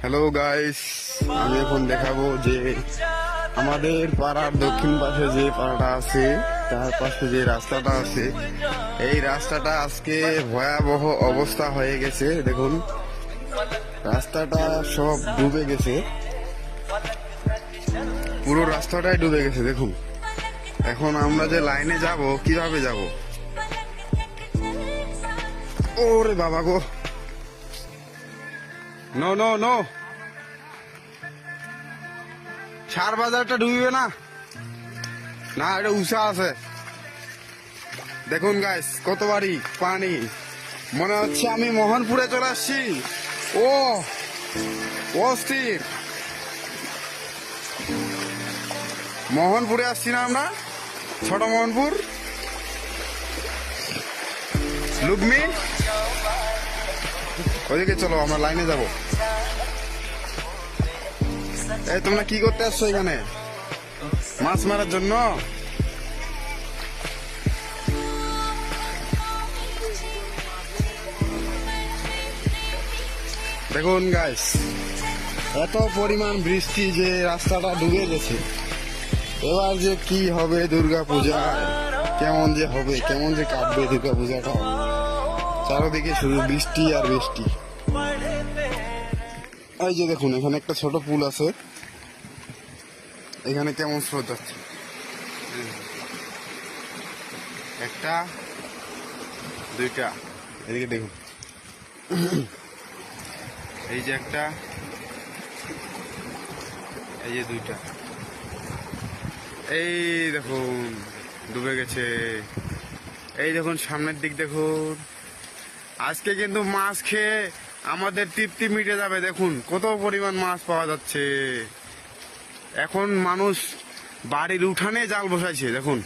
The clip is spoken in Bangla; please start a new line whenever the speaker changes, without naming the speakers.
হ্যালো গাইস, আমি এখন দেখাবো যে আমাদের পাড়ার দক্ষিণ পাশে যে পাড়াটা আছে তার পাশে যে রাস্তাটা আছে, এই রাস্তাটা আজকে ভয়াবহ অবস্থা হয়ে গেছে। দেখুন, রাস্তাটা সব ডুবে গেছে, পুরো রাস্তাটাই ডুবে গেছে। দেখুন, এখন আমরা যে লাইনে যাব কিভাবে যাব? ওরে বাবা গো, নো নো নো, সার বাজারটা ডুবিবে না, না এটা উষা আছে। দেখুন গাইস, কত বাড়ি পানি, মনে হচ্ছে আমি মোহনপুরে চলে আসছি। ও অস্থির, মোহনপুরে আসছি না আমরা, ছোট মোহনপুর। লুকমি, ওদিকে চলো, আমরা লাইনে যাব। এই তোমরা কি করতে আসছো এখানে? মাছ মারার জন্য? দেখুন গাইস, এত পরিমাণ বৃষ্টি যে রাস্তাটা ডুবে গেছে। এবার যে কি হবে দুর্গা পূজা, কেমন যে হবে, কেমন যে কাটবে দুর্গা পূজাটা। চারদিকে শুধু বৃষ্টি আর বৃষ্টি। এই যে দেখুন, এখানে একটা ছোট পুল আছে, এখানে কেমন স্রোত যাচ্ছে, একটা দুইটা, এদিকে দেখুন, এই যে একটা, এই যে দুইটা, এই দেখুন ডুবে গেছে। এই দেখুন সামনের দিক দেখুন, আজকে কিন্তু মাছ খেয়ে আমাদের তৃপ্তি মিটে যাবে। দেখুন কত পরিমাণ মাছ পাওয়া যাচ্ছে। এখন মানুষ বাড়ির উঠানে জাল বসাইছে, দেখুন।